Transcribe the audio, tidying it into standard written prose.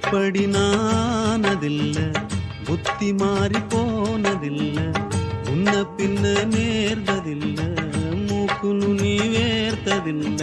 இப்படி நானதில்ல புத்தி மாறி போனதில்ல முன்ன பின்ன நேர்ந்ததில்ல மூக்கு நுனி வேர்த்ததில்ல